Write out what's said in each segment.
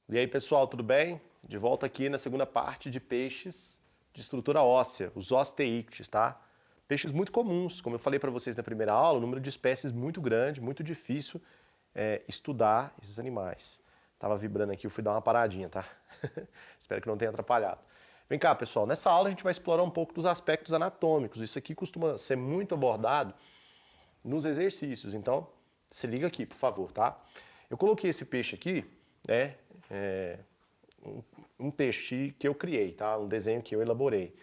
E aí, pessoal, tudo bem? De volta aqui na segunda parte de peixes de estrutura óssea, os osteíctes, tá? Peixes muito comuns, como eu falei para vocês na primeira aula, o número de espécies muito grande, muito difícil estudar esses animais. Tava vibrando aqui, eu fui dar uma paradinha, tá? Espero que não tenha atrapalhado. Vem cá, pessoal, nessa aula a gente vai explorar um pouco dos aspectos anatômicos. Isso aqui costuma ser muito abordado nos exercícios, então se liga aqui, por favor, tá? Eu coloquei esse peixe aqui, né? Um peixe que eu criei, tá? Um desenho que eu elaborei,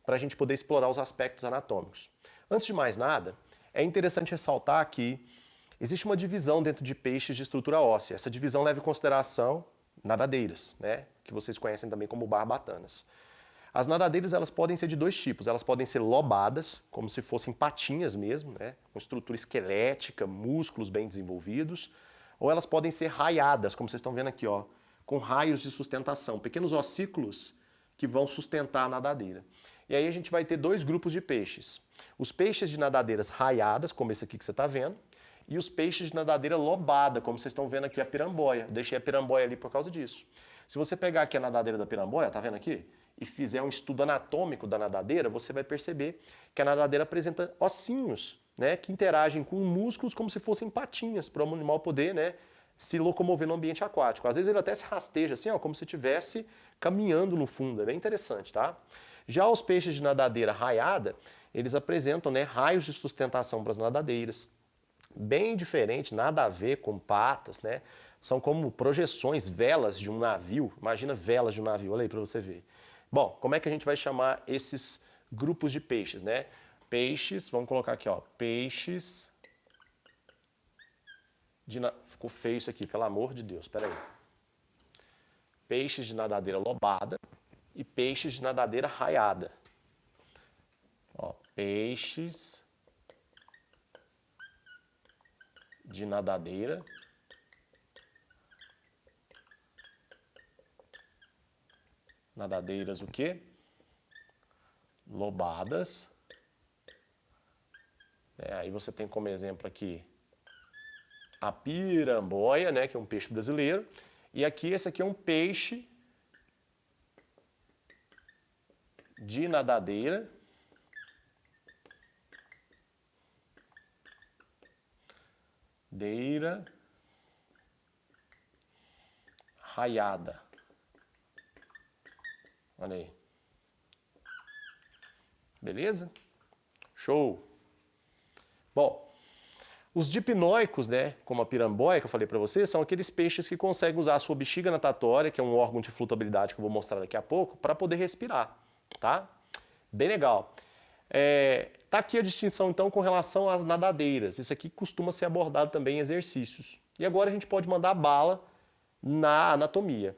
para a gente poder explorar os aspectos anatômicos. Antes de mais nada, é interessante ressaltar que existe uma divisão dentro de peixes de estrutura óssea. Essa divisão leva em consideração nadadeiras, né? Que vocês conhecem também como barbatanas. As nadadeiras elas podem ser de dois tipos. Elas podem ser lobadas, como se fossem patinhas mesmo, né? Com estrutura esquelética, músculos bem desenvolvidos. Ou elas podem ser raiadas, como vocês estão vendo aqui, ó, com raios de sustentação, pequenos ossículos que vão sustentar a nadadeira. E aí a gente vai ter dois grupos de peixes. Os peixes de nadadeiras raiadas, como esse aqui que você está vendo, e os peixes de nadadeira lobada, como vocês estão vendo aqui a piramboia. Eu deixei a piramboia ali por causa disso. Se você pegar aqui a nadadeira da piramboia, tá vendo aqui? E fizer um estudo anatômico da nadadeira, você vai perceber que a nadadeira apresenta ossinhos, né, que interagem com músculos como se fossem patinhas, para o animal poder, né, se locomover no ambiente aquático. Às vezes ele até se rasteja assim, ó, como se estivesse caminhando no fundo. É bem interessante, tá? Já os peixes de nadadeira raiada, eles apresentam, né, raios de sustentação para as nadadeiras. Bem diferente, nada a ver com patas, né? São como projeções, velas de um navio. Imagina velas de um navio, olha aí para você ver. Bom, como é que a gente vai chamar esses grupos de peixes, né? Peixes, vamos colocar aqui, ó, peixes de... Ficou feio isso aqui, pelo amor de Deus, peraí. Peixes de nadadeira lobada e peixes de nadadeira raiada. Ó, peixes de nadadeira nadadeiras o quê? Lobadas. Aí você tem como exemplo aqui a piramboia, né, que é um peixe brasileiro. E aqui, esse aqui é um peixe de nadadeira raiada. Olha aí. Beleza? Show! Bom, os dipnóicos, né, como a piramboia que eu falei para vocês, são aqueles peixes que conseguem usar a sua bexiga natatória, que é um órgão de flutuabilidade que eu vou mostrar daqui a pouco, para poder respirar, tá? Bem legal. Tá aqui a distinção então com relação às nadadeiras. Isso aqui costuma ser abordado também em exercícios. E agora a gente pode mandar bala na anatomia.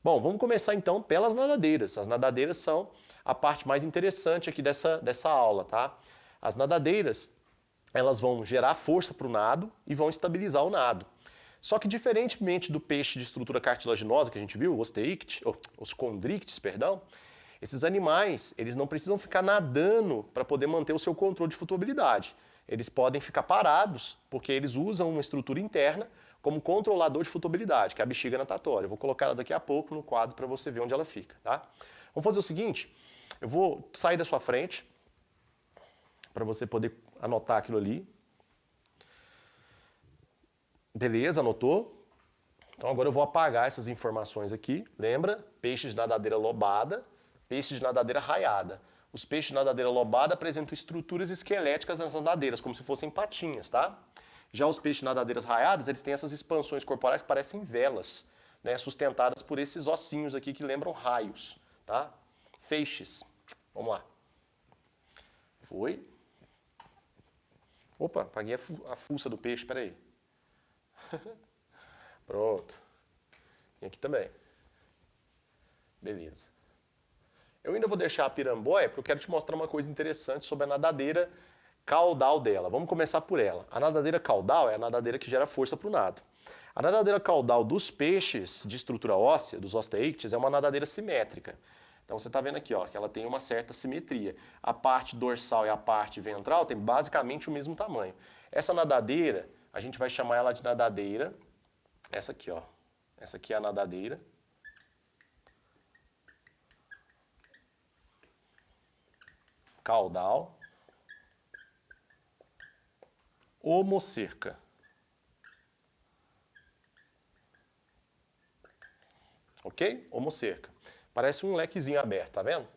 Bom, vamos começar então pelas nadadeiras. As nadadeiras são a parte mais interessante aqui dessa aula, tá? As nadadeiras, elas vão gerar força para o nado e vão estabilizar o nado. Só que diferentemente do peixe de estrutura cartilaginosa que a gente viu, os condrictes, perdão, esses animais, eles não precisam ficar nadando para poder manter o seu controle de flutuabilidade. Eles podem ficar parados porque eles usam uma estrutura interna como controlador de flutuabilidade, que é a bexiga natatória. Eu vou colocar ela daqui a pouco no quadro para você ver onde ela fica, tá? Vamos fazer o seguinte, eu vou sair da sua frente para você poder anotar aquilo ali. Beleza, anotou? Então agora eu vou apagar essas informações aqui. Lembra? Peixes de nadadeira lobada, peixes de nadadeira raiada. Os peixes de nadadeira lobada apresentam estruturas esqueléticas nas nadadeiras, como se fossem patinhas, tá? Já os peixes de nadadeiras raiadas, eles têm essas expansões corporais que parecem velas, né, sustentadas por esses ossinhos aqui que lembram raios, tá? Feixes. Vamos lá. Foi. Opa, apaguei a fuça do peixe, peraí. Pronto. E aqui também. Beleza. Eu ainda vou deixar a piramboia porque eu quero te mostrar uma coisa interessante sobre a nadadeira caudal dela. Vamos começar por ela. A nadadeira caudal é a nadadeira que gera força para o nado. A nadadeira caudal dos peixes de estrutura óssea, dos osteíctes, é uma nadadeira simétrica. Então você está vendo aqui, ó, que ela tem uma certa simetria. A parte dorsal e a parte ventral têm basicamente o mesmo tamanho. Essa nadadeira, a gente vai chamar ela de nadadeira, essa aqui, ó, Essa aqui é a nadadeira. Caudal. Homocerca. Ok? Homocerca. Parece um lequezinho aberto, tá vendo?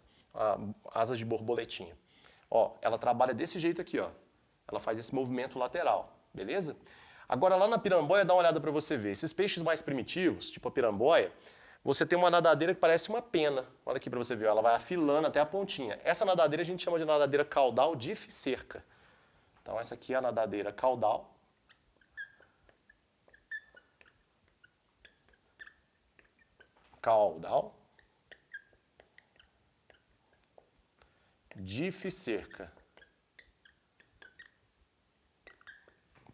Asas de borboletinha. Ó, ela trabalha desse jeito aqui, ó. Ela faz esse movimento lateral, beleza? Agora lá na piramboia, dá uma olhada para você ver. Esses peixes mais primitivos, tipo a piramboia, você tem uma nadadeira que parece uma pena. Olha aqui para você ver, ó, ela vai afilando até a pontinha. Essa nadadeira a gente chama de nadadeira caudal difcerca. Então essa aqui é a nadadeira caudal. Caudal. Difcerca.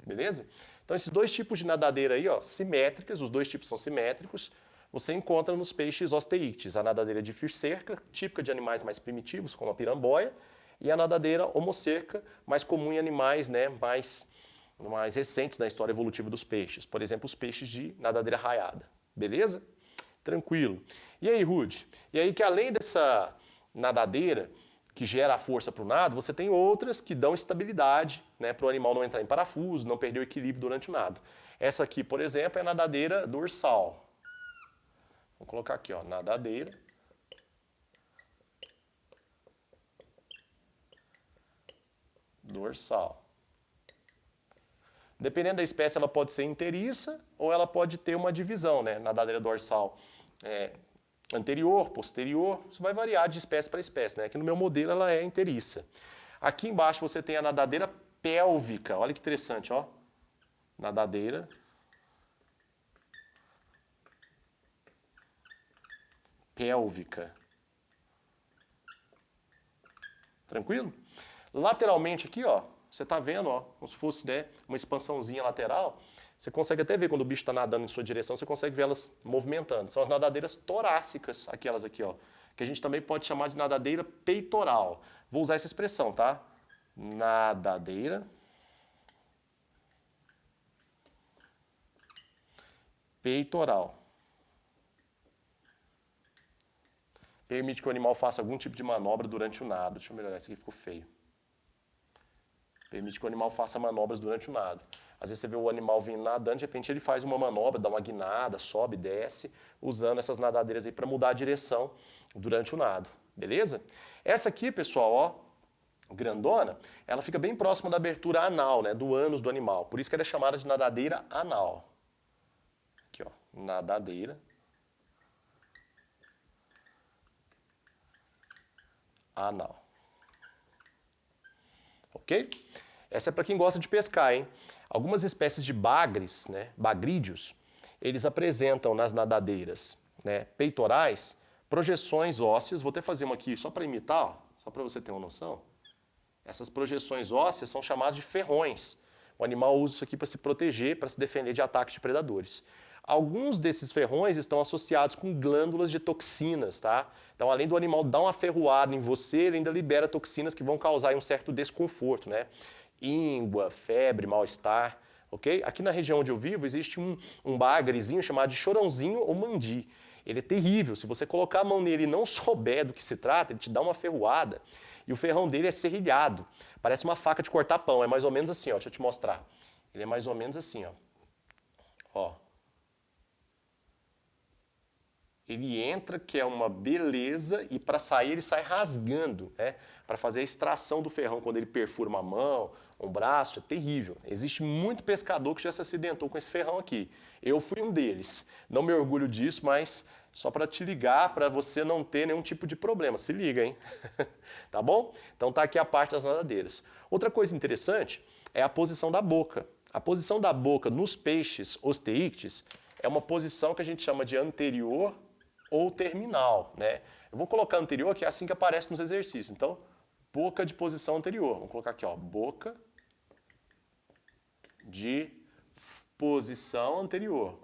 Beleza? Então esses dois tipos de nadadeira aí, ó, simétricas, os dois tipos são simétricos, você encontra nos peixes osteíctes, a nadadeira difcerca, típica de animais mais primitivos, como a piramboia, e a nadadeira homocerca, mais comum em animais, né, mais recentes na história evolutiva dos peixes, por exemplo, os peixes de nadadeira raiada. Beleza? Tranquilo. E aí, Rude? E aí que além dessa nadadeira que gera a força para o nado, você tem outras que dão estabilidade, né, para o animal não entrar em parafuso, não perder o equilíbrio durante o nado. Essa aqui, por exemplo, é a nadadeira dorsal. Vou colocar aqui, ó, nadadeira dorsal. Dependendo da espécie, ela pode ser inteiriça ou ela pode ter uma divisão, né? Nadadeira dorsal anterior, posterior, isso vai variar de espécie para espécie, né? Aqui no meu modelo ela é inteiriça. Aqui embaixo você tem a nadadeira pélvica, olha que interessante, ó. Nadadeira pélvica. Tranquilo? Lateralmente aqui, ó, você tá vendo, ó, como se fosse, né, uma expansãozinha lateral. Você consegue até ver quando o bicho está nadando em sua direção, você consegue ver elas movimentando. São as nadadeiras torácicas, aquelas aqui, ó, que a gente também pode chamar de nadadeira peitoral. Vou usar essa expressão, tá? Nadadeira peitoral. Permite que o animal faça algum tipo de manobra durante o nado. Deixa eu melhorar, esse aqui ficou feio. Permite que o animal faça manobras durante o nado. Às vezes você vê o animal vindo nadando, de repente ele faz uma manobra, dá uma guinada, sobe, desce, usando essas nadadeiras aí para mudar a direção durante o nado. Beleza? Essa aqui, pessoal, ó, grandona, ela fica bem próxima da abertura anal, né, do ânus do animal. Por isso que ela é chamada de nadadeira anal. Aqui, ó, nadadeira anal. Ok? Essa é para quem gosta de pescar, hein? Algumas espécies de bagres, né, bagrídeos, eles apresentam nas nadadeiras, né, peitorais projeções ósseas. Vou até fazer uma aqui só para imitar, ó, só para você ter uma noção. Essas projeções ósseas são chamadas de ferrões. O animal usa isso aqui para se proteger, para se defender de ataques de predadores. Alguns desses ferrões estão associados com glândulas de toxinas, tá? Então, além do animal dar uma ferroada em você, ele ainda libera toxinas que vão causar um certo desconforto, né? Íngua, febre, mal-estar, ok? Aqui na região onde eu vivo existe um bagrezinho chamado de chorãozinho ou mandi. Ele é terrível. Se você colocar a mão nele e não souber do que se trata, ele te dá uma ferroada. E o ferrão dele é serrilhado. Parece uma faca de cortar pão. É mais ou menos assim, ó. Deixa eu te mostrar. Ele é mais ou menos assim, ó. Ó. Ele entra, que é uma beleza, e para sair ele sai rasgando, né? Para fazer a extração do ferrão quando ele perfura uma mão, um braço, é terrível. Existe muito pescador que já se acidentou com esse ferrão aqui. Eu fui um deles. Não me orgulho disso, mas só para te ligar, para você não ter nenhum tipo de problema. Se liga, hein? Tá bom? Então tá aqui a parte das nadadeiras. Outra coisa interessante é a posição da boca. A posição da boca nos peixes osteíctes é uma posição que a gente chama de anterior ou terminal, né? Eu vou colocar anterior, que é assim que aparece nos exercícios. Então, boca de posição anterior. Vamos colocar aqui, ó, boca de posição anterior.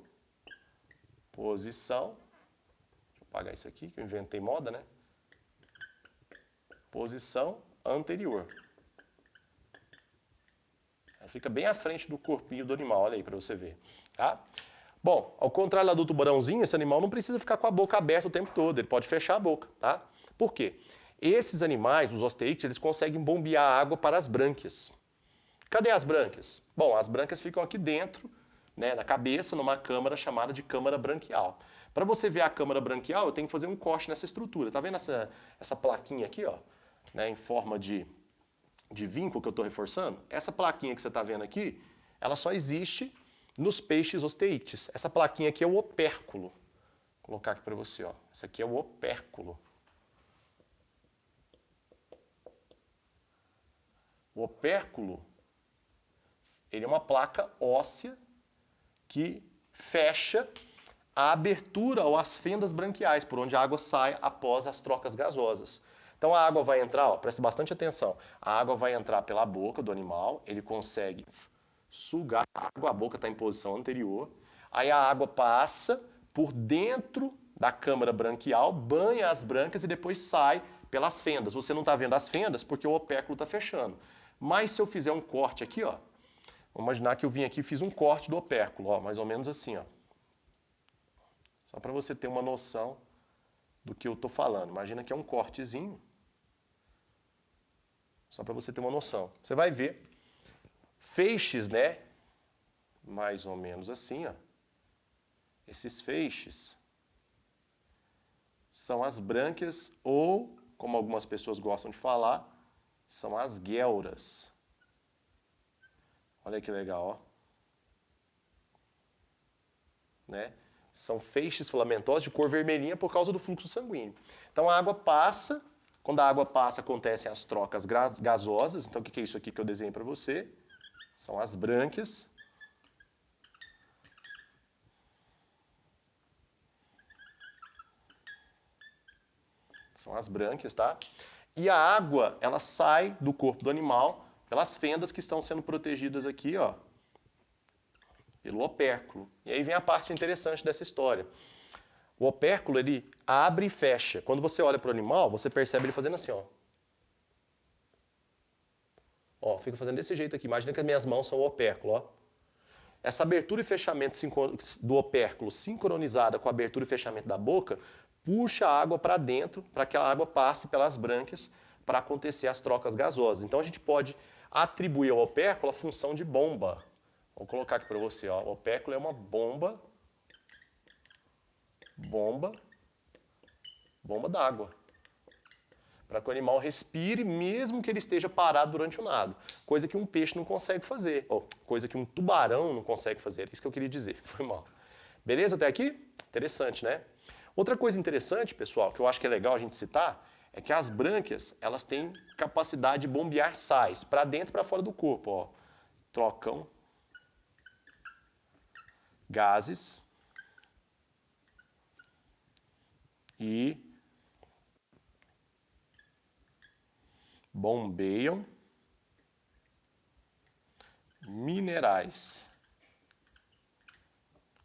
Posição. Deixa eu apagar isso aqui, que eu inventei moda, né? Posição anterior. Ela fica bem à frente do corpinho do animal, olha aí para você ver, tá? Bom, ao contrário lá do tubarãozinho, esse animal não precisa ficar com a boca aberta o tempo todo, ele pode fechar a boca, tá? Por quê? Esses animais, os osteídeos, eles conseguem bombear água para as brânquias. Cadê as brânquias? Bom, as brânquias ficam aqui dentro, né, na cabeça, numa câmara chamada de câmara branquial. Para você ver a câmara branquial, eu tenho que fazer um corte nessa estrutura. Tá vendo essa plaquinha aqui, ó, né, em forma de vínculo que eu estou reforçando? Essa plaquinha que você está vendo aqui, ela só existe nos peixes osteítes. Essa plaquinha aqui é o opérculo. Vou colocar aqui para você, ó. Essa aqui é o opérculo. O opérculo, ele é uma placa óssea que fecha a abertura ou as fendas branquiais, por onde a água sai após as trocas gasosas. Então a água vai entrar, ó, preste bastante atenção, a água vai entrar pela boca do animal, ele consegue sugar a água, a boca está em posição anterior, aí a água passa por dentro da câmara branquial, banha as brâncas e depois sai pelas fendas. Você não está vendo as fendas porque o opérculo está fechando. Mas se eu fizer um corte aqui, ó, vamos imaginar que eu vim aqui e fiz um corte do opérculo, ó, mais ou menos assim, ó. Só para você ter uma noção do que eu estou falando. Imagina que é um cortezinho. Só para você ter uma noção. Você vai ver feixes, né? Mais ou menos assim, ó. Esses feixes são as brânquias ou, como algumas pessoas gostam de falar, são as guelras. Olha que legal, ó. Né? São feixes filamentosos de cor vermelhinha por causa do fluxo sanguíneo. Então a água passa, quando a água passa acontecem as trocas gasosas. Então o que é isso aqui que eu desenhei para você? São as brânquias. São as brânquias, tá? E a água, ela sai do corpo do animal pelas fendas que estão sendo protegidas aqui, ó, pelo opérculo. E aí vem a parte interessante dessa história. O opérculo, ele abre e fecha. Quando você olha para o animal, você percebe ele fazendo assim, ó. Ó, fica fazendo desse jeito aqui. Imagina que as minhas mãos são o opérculo, ó. Essa abertura e fechamento do opérculo sincronizada com a abertura e fechamento da boca puxa a água para dentro, para que a água passe pelas brânquias para acontecer as trocas gasosas. Então a gente pode atribuir ao opérculo a função de bomba. Vou colocar aqui para você, ó. O opérculo é uma bomba d'água. Para que o animal respire mesmo que ele esteja parado durante o nado. Coisa que um peixe não consegue fazer. Ou coisa que um tubarão não consegue fazer. Isso que eu queria dizer. Foi mal. Beleza até aqui? Interessante, né? Outra coisa interessante, pessoal, que eu acho que é legal a gente citar, é que as brânquias, elas têm capacidade de bombear sais para dentro e para fora do corpo, ó. Trocam gases e bombeiam minerais.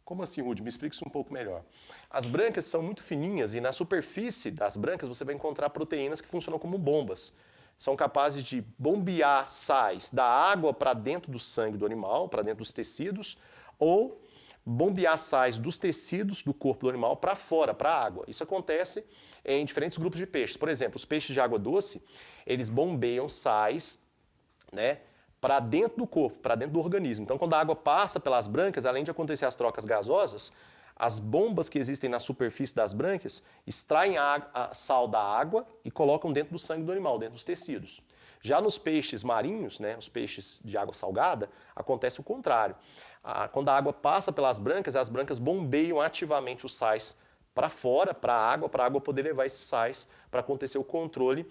Como assim, Rudy? Me explica isso um pouco melhor. As brâncas são muito fininhas e na superfície das brâncas você vai encontrar proteínas que funcionam como bombas. São capazes de bombear sais da água para dentro do sangue do animal, para dentro dos tecidos, ou bombear sais dos tecidos do corpo do animal para fora, para a água. Isso acontece em diferentes grupos de peixes. Por exemplo, os peixes de água doce, eles bombeiam sais, né, para dentro do corpo, para dentro do organismo. Então, quando a água passa pelas brâncas, além de acontecer as trocas gasosas, as bombas que existem na superfície das brâncas extraem a sal da água e colocam dentro do sangue do animal, dentro dos tecidos. Já nos peixes marinhos, né, os peixes de água salgada, acontece o contrário. Quando a água passa pelas brâncas, as brâncas bombeiam ativamente os sais para fora, para a água poder levar esses sais para acontecer o controle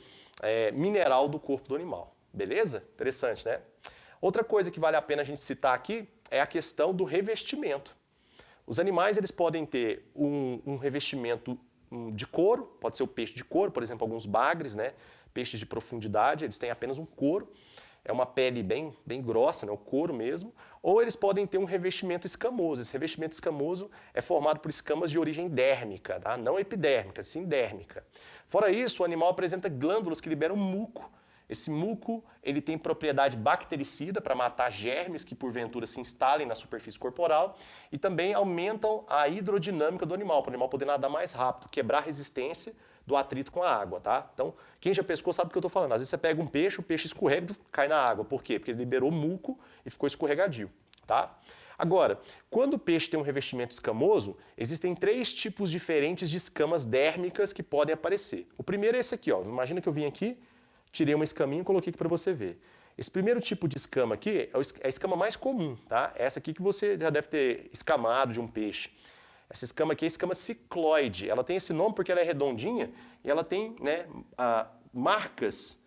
mineral do corpo do animal. Beleza? Interessante, né? Outra coisa que vale a pena a gente citar aqui é a questão do revestimento. Os animais eles podem ter um revestimento de couro, pode ser o peixe de couro, por exemplo, alguns bagres, né? Peixes de profundidade, eles têm apenas um couro, é uma pele bem grossa, né? O couro mesmo, ou eles podem ter um revestimento escamoso. Esse revestimento escamoso é formado por escamas de origem dérmica, tá? Não epidérmica, sim dérmica. Fora isso, o animal apresenta glândulas que liberam muco, Esse muco, ele tem propriedade bactericida para matar germes que porventura se instalem na superfície corporal e também aumentam a hidrodinâmica do animal, para o animal poder nadar mais rápido, quebrar a resistência do atrito com a água, tá? Então, quem já pescou sabe do que eu estou falando. Às vezes você pega um peixe, o peixe escorrega e cai na água. Por quê? Porque ele liberou muco e ficou escorregadio, tá? Agora, quando o peixe tem um revestimento escamoso, existem 3 tipos diferentes de escamas dérmicas que podem aparecer. O primeiro é esse aqui, ó. Imagina que eu vim aqui, tirei uma escaminha e coloquei aqui para você ver. Esse primeiro tipo de escama aqui é a escama mais comum, tá? Essa aqui que você já deve ter escamado de um peixe. Essa escama aqui é a escama cicloide. Ela tem esse nome porque ela é redondinha e ela tem, né, marcas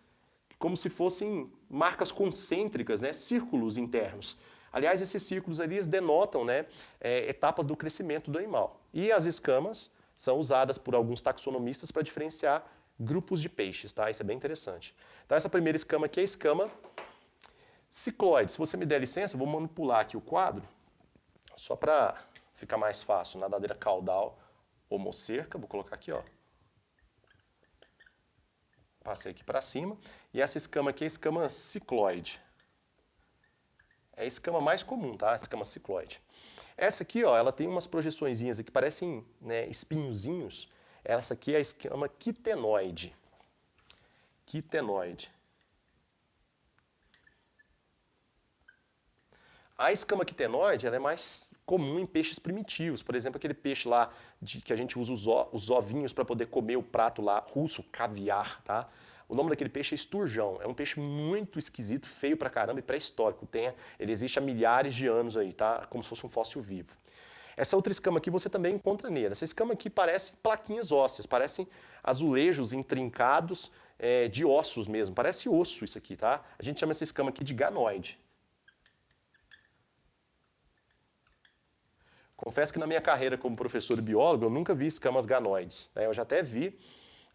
como se fossem marcas concêntricas, né, círculos internos. Aliás, esses círculos ali eles denotam, né, etapas do crescimento do animal. E as escamas são usadas por alguns taxonomistas para diferenciar grupos de peixes, tá? Isso é bem interessante. Então essa primeira escama aqui é a escama cicloide. Se você me der licença, eu vou manipular aqui o quadro, só para ficar mais fácil. Nadadeira caudal homocerca, vou colocar aqui, ó. Passei aqui para cima. E essa escama aqui é a escama cicloide. É a escama mais comum, tá? A escama cicloide. Essa aqui, ó, ela tem umas projeçõezinhas aqui que parecem, né, espinhozinhos. Essa aqui é a escama quitenoide. Quitenoide. A escama quitenoide ela é mais comum em peixes primitivos. Por exemplo, aquele peixe lá que a gente usa os ovinhos para poder comer o prato lá russo, caviar, tá? O nome daquele peixe é esturjão. É um peixe muito esquisito, feio pra caramba e pré-histórico. Ele existe há milhares de anos aí, tá? Como se fosse um fóssil vivo. Essa outra escama aqui você também encontra nele. Essa escama aqui parece plaquinhas ósseas, parecem azulejos intrincados de ossos mesmo. Parece osso isso aqui, tá? A gente chama essa escama aqui de ganoide. Confesso que na minha carreira como professor e biólogo eu nunca vi escamas ganoides, né? Eu já até vi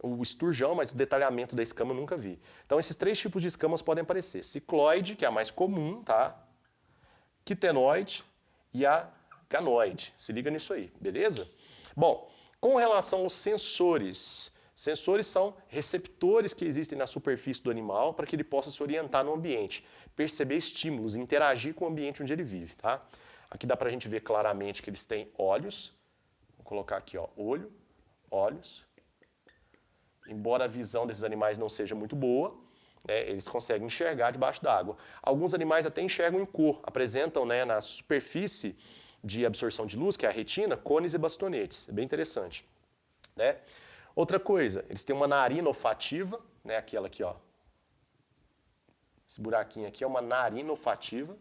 o esturjão, mas o detalhamento da escama eu nunca vi. Então esses 3 tipos de escamas podem aparecer. Cicloide, que é a mais comum, tá? Quitenoide e a ganoide. Se liga nisso aí, beleza? Bom, com relação aos sensores. Sensores são receptores que existem na superfície do animal para que ele possa se orientar no ambiente, perceber estímulos, interagir com o ambiente onde ele vive, tá? Aqui dá pra gente ver claramente que eles têm olhos. Vou colocar aqui, ó, olho, olhos. Embora a visão desses animais não seja muito boa, né, eles conseguem enxergar debaixo d'água. Alguns animais até enxergam em cor, apresentam, né, na superfície de absorção de luz, que é a retina, cones e bastonetes. É bem interessante, né? Outra coisa, eles têm uma narina olfativa, né, aquela aqui, ó. Esse buraquinho aqui é uma narina olfativa.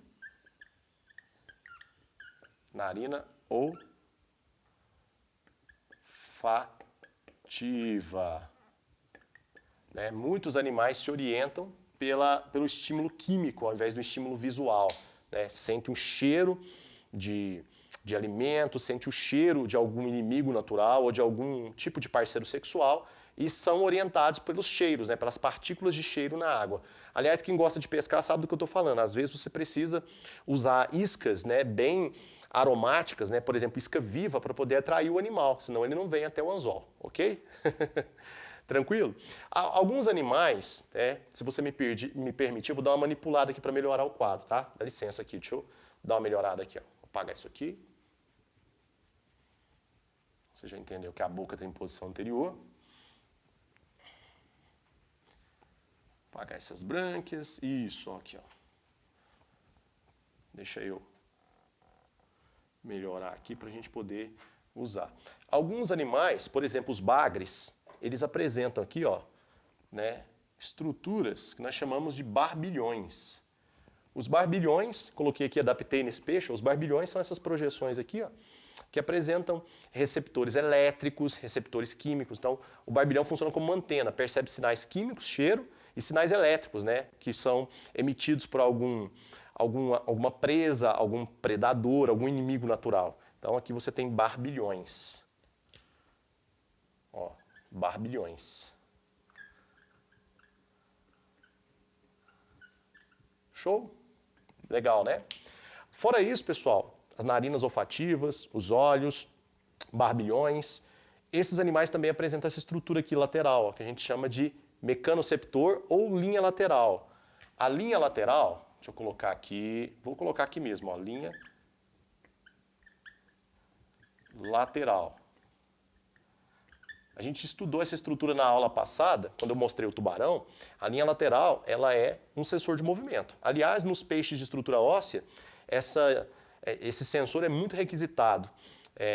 Narina olfativa. Né? Muitos animais se orientam pelo estímulo químico ao invés do estímulo visual. Né? Sente um cheiro de alimento, sente o cheiro de algum inimigo natural ou de algum tipo de parceiro sexual e são orientados pelos cheiros, né? Pelas partículas de cheiro na água. Aliás, quem gosta de pescar sabe do que eu estou falando. Às vezes você precisa usar iscas, né, bem aromáticas, né? Por exemplo, isca viva para poder atrair o animal, senão ele não vem até o anzol, ok? Tranquilo? Alguns animais, se você me permitir, eu vou dar uma manipulada aqui para melhorar o quadro, tá? Dá licença aqui, deixa eu dar uma melhorada aqui, ó. Vou apagar isso aqui. Você já entendeu que a boca está em posição anterior. Apagar essas brânquias. Isso, ó, aqui, ó. Deixa eu melhorar aqui para a gente poder usar. Alguns animais, por exemplo, os bagres, eles apresentam aqui, ó, né, estruturas que nós chamamos de barbilhões. Os barbilhões, coloquei aqui, adaptei nesse peixe, os barbilhões são essas projeções aqui, ó, que apresentam receptores elétricos, receptores químicos. Então, o barbilhão funciona como uma antena, percebe sinais químicos, cheiro, e sinais elétricos, né, que são emitidos por alguma presa, algum predador, algum inimigo natural. Então aqui você tem barbilhões. Ó, barbilhões. Show? Legal, né? Fora isso, pessoal, as narinas olfativas, os olhos, barbilhões, esses animais também apresentam essa estrutura aqui lateral, ó, que a gente chama de mecanoceptor ou linha lateral. A linha lateral, deixa eu colocar aqui, vou colocar aqui mesmo, ó, linha lateral. A gente estudou essa estrutura na aula passada, quando eu mostrei o tubarão. A linha lateral, ela é um sensor de movimento. Aliás, nos peixes de estrutura óssea, esse sensor é muito requisitado,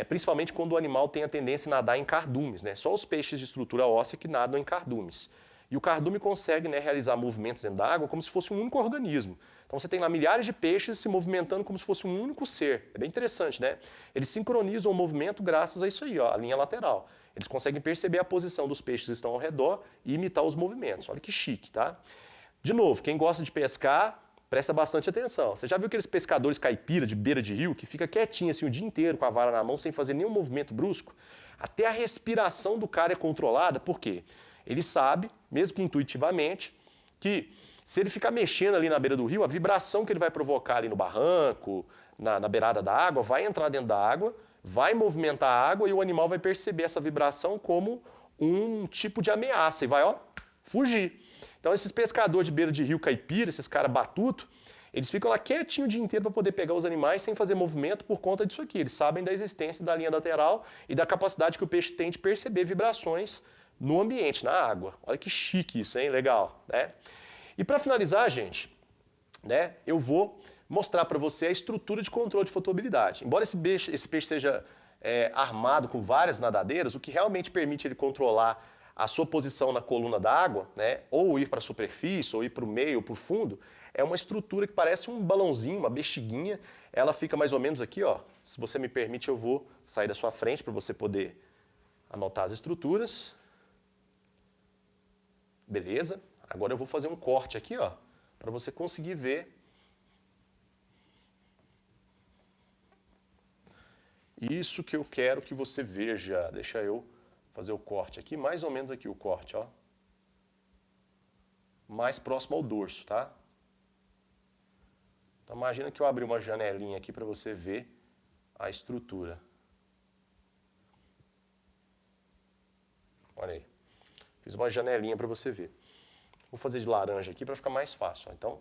principalmente quando o animal tem a tendência a nadar em cardumes, né? Só os peixes de estrutura óssea que nadam em cardumes. E o cardume consegue, né, realizar movimentos dentro da água como se fosse um único organismo. Então você tem lá milhares de peixes se movimentando como se fosse um único ser. É bem interessante, né? Eles sincronizam o movimento graças a isso aí, ó, a linha lateral. Eles conseguem perceber a posição dos peixes que estão ao redor e imitar os movimentos. Olha que chique, tá? De novo, quem gosta de pescar, presta bastante atenção. Você já viu aqueles pescadores caipira de beira de rio que fica quietinho assim o dia inteiro com a vara na mão sem fazer nenhum movimento brusco? Até a respiração do cara é controlada, por quê? Ele sabe, mesmo que intuitivamente, que se ele ficar mexendo ali na beira do rio, a vibração que ele vai provocar ali no barranco, na beirada da água, vai entrar dentro da água, vai movimentar a água e o animal vai perceber essa vibração como um tipo de ameaça e vai, ó, fugir. Então esses pescadores de beira de rio caipira, esses caras batuto, eles ficam lá quietinho o dia inteiro para poder pegar os animais sem fazer movimento por conta disso aqui. Eles sabem da existência da linha lateral e da capacidade que o peixe tem de perceber vibrações no ambiente, na água. Olha que chique isso, hein? Legal, né? E para finalizar, gente, né, eu vou mostrar para você a estrutura de controle de flutuabilidade. Embora esse peixe seja armado com várias nadadeiras, o que realmente permite ele controlar a sua posição na coluna d'água, né, ou ir para a superfície, ou ir para o meio, ou para o fundo, é uma estrutura que parece um balãozinho, uma bexiguinha. Ela fica mais ou menos aqui, ó. Se você me permite, eu vou sair da sua frente para você poder anotar as estruturas. Beleza? Agora eu vou fazer um corte aqui, ó, para você conseguir ver isso que eu quero que você veja. Deixa eu fazer o corte aqui, mais ou menos aqui o corte, ó. Mais próximo ao dorso, tá? Então imagina que eu abri uma janelinha aqui para você ver a estrutura. Olha aí. Fiz uma janelinha para você ver. Vou fazer de laranja aqui para ficar mais fácil. Então,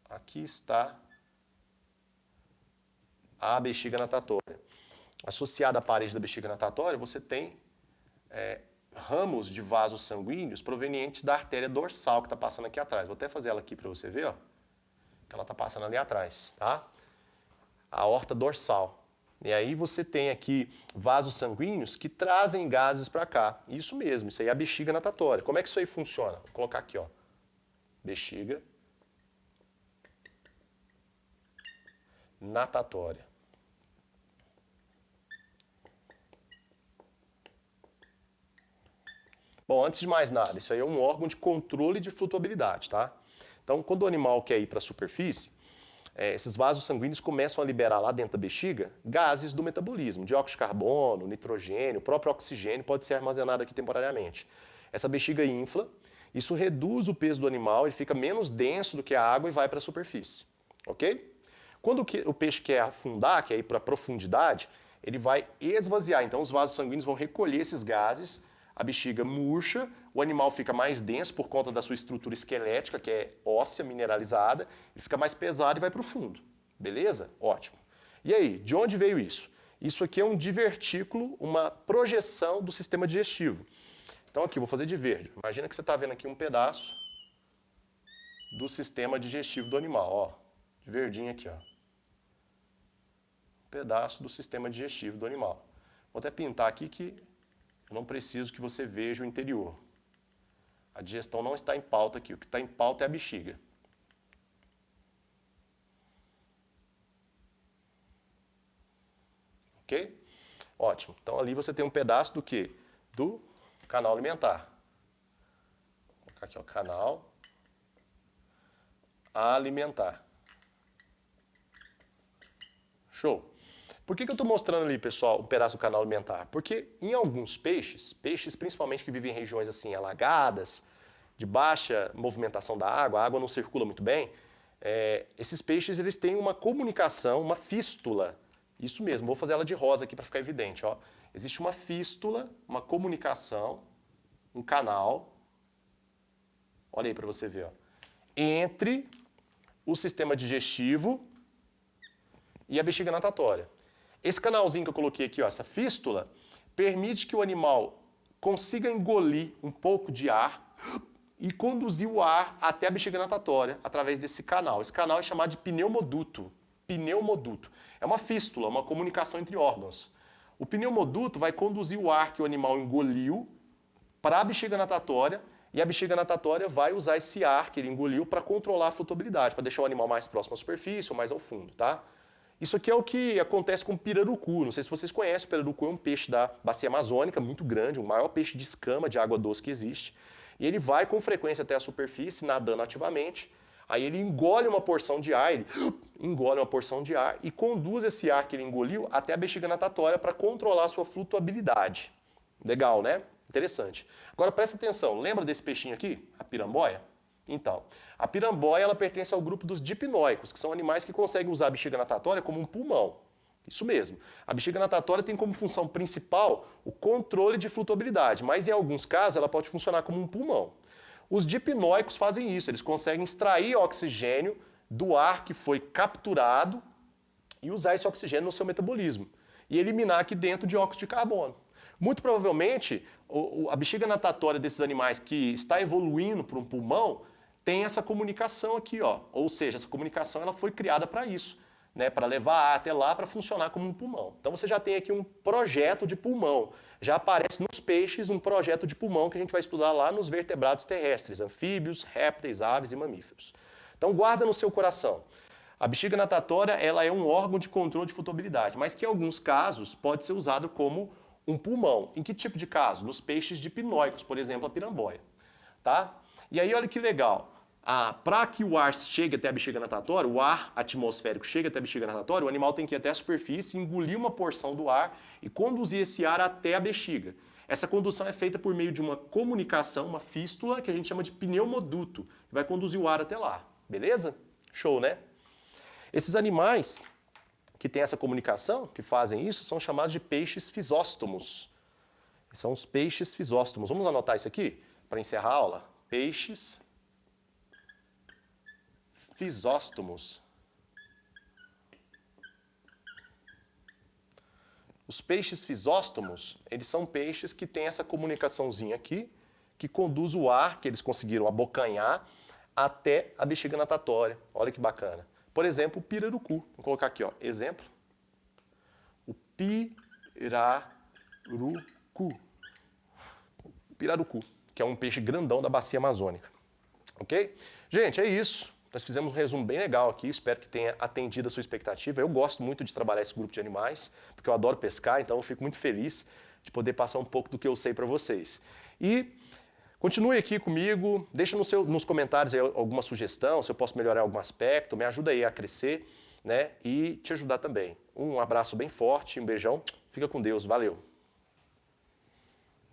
aqui está a bexiga natatória. Associada à parede da bexiga natatória, você tem ramos de vasos sanguíneos provenientes da artéria dorsal que está passando aqui atrás. Vou até fazer ela aqui para você ver, ó. Que ela está passando ali atrás, tá? A aorta dorsal. E aí você tem aqui vasos sanguíneos que trazem gases para cá. Isso mesmo, isso aí é a bexiga natatória. Como é que isso aí funciona? Vou colocar aqui, ó. Bexiga natatória. Bom, antes de mais nada, isso aí é um órgão de controle de flutuabilidade, tá? Então, quando o animal quer ir para a superfície, esses vasos sanguíneos começam a liberar lá dentro da bexiga gases do metabolismo, dióxido de carbono, nitrogênio, o próprio oxigênio pode ser armazenado aqui temporariamente. Essa bexiga infla, isso reduz o peso do animal, ele fica menos denso do que a água e vai para a superfície, ok? Quando o peixe quer afundar, quer ir para a profundidade, ele vai esvaziar, então os vasos sanguíneos vão recolher esses gases, a bexiga murcha, o animal fica mais denso por conta da sua estrutura esquelética, que é óssea, mineralizada, ele fica mais pesado e vai para o fundo. Beleza? Ótimo. E aí, de onde veio isso? Isso aqui é um divertículo, uma projeção do sistema digestivo. Então aqui, vou fazer de verde. Imagina que você está vendo aqui um pedaço do sistema digestivo do animal, ó. De verdinho aqui, ó. Um pedaço do sistema digestivo do animal. Vou até pintar aqui que eu não preciso que você veja o interior. A digestão não está em pauta aqui. O que está em pauta é a bexiga. Ok? Ótimo. Então ali você tem um pedaço do quê? Do canal alimentar. Vou colocar aqui, ó, canal alimentar. Show. Por que eu estou mostrando ali, pessoal, um pedaço do canal alimentar? Porque em alguns peixes principalmente que vivem em regiões assim alagadas, de baixa movimentação da água, a água não circula muito bem, esses peixes eles têm uma comunicação, uma fístula. Isso mesmo, vou fazer ela de rosa aqui para ficar evidente. Ó. Existe uma fístula, uma comunicação, um canal olha aí para você ver, ó, entre o sistema digestivo e a bexiga natatória. Esse canalzinho que eu coloquei aqui, ó, essa fístula, permite que o animal consiga engolir um pouco de ar e conduzir o ar até a bexiga natatória através desse canal. Esse canal é chamado de pneumoduto. Pneumoduto. É uma fístula, uma comunicação entre órgãos. O pneumoduto vai conduzir o ar que o animal engoliu para a bexiga natatória e a bexiga natatória vai usar esse ar que ele engoliu para controlar a flutuabilidade, para deixar o animal mais próximo à superfície ou mais ao fundo, tá? Isso aqui é o que acontece com o pirarucu. Não sei se vocês conhecem, o pirarucu é um peixe da bacia amazônica, muito grande, o maior peixe de escama de água doce que existe. E ele vai com frequência até a superfície, nadando ativamente. Aí ele engole uma porção de ar, ele engole uma porção de ar e conduz esse ar que ele engoliu até a bexiga natatória para controlar a sua flutuabilidade. Legal, né? Interessante. Agora presta atenção, lembra desse peixinho aqui? A piramboia? Então, a piramboia ela pertence ao grupo dos dipnóicos, que são animais que conseguem usar a bexiga natatória como um pulmão. Isso mesmo. A bexiga natatória tem como função principal o controle de flutuabilidade, mas em alguns casos ela pode funcionar como um pulmão. Os dipnóicos fazem isso, eles conseguem extrair oxigênio do ar que foi capturado e usar esse oxigênio no seu metabolismo e eliminar aqui dentro dióxido de carbono. Muito provavelmente, a bexiga natatória desses animais que está evoluindo para um pulmão tem essa comunicação aqui, ó. Ou seja, essa comunicação ela foi criada para isso, né? Para levar ar até lá para funcionar como um pulmão. Então você já tem aqui um projeto de pulmão. Já aparece nos peixes um projeto de pulmão que a gente vai estudar lá nos vertebrados terrestres, anfíbios, répteis, aves e mamíferos. Então guarda no seu coração. A bexiga natatória ela é um órgão de controle de flutuabilidade, mas que em alguns casos pode ser usado como um pulmão. Em que tipo de caso? Nos peixes dipnóicos, por exemplo, a piramboia. Tá? E aí olha que legal. Para que o ar chegue até a bexiga natatória, o ar atmosférico chegue até a bexiga natatória, o animal tem que ir até a superfície, engolir uma porção do ar e conduzir esse ar até a bexiga. Essa condução é feita por meio de uma comunicação, uma fístula, que a gente chama de pneumoduto, que vai conduzir o ar até lá. Beleza? Show, né? Esses animais que têm essa comunicação, que fazem isso, são chamados de peixes fisóstomos. São os peixes fisóstomos. Vamos anotar isso aqui para encerrar a aula? Peixes fisóstomos. Os peixes fisóstomos, eles são peixes que têm essa comunicaçãozinha aqui, que conduz o ar que eles conseguiram abocanhar até a bexiga natatória. Olha que bacana. Por exemplo, o pirarucu. Vou colocar aqui, ó, exemplo. O pirarucu. Pirarucu, que é um peixe grandão da bacia amazônica. Ok? Gente, é isso. Nós fizemos um resumo bem legal aqui, espero que tenha atendido a sua expectativa. Eu gosto muito de trabalhar esse grupo de animais, porque eu adoro pescar, então eu fico muito feliz de poder passar um pouco do que eu sei para vocês. E continue aqui comigo, deixa nos comentários aí alguma sugestão, se eu posso melhorar algum aspecto, me ajuda aí a crescer, né? E te ajudar também. Um abraço bem forte, um beijão, fica com Deus, valeu!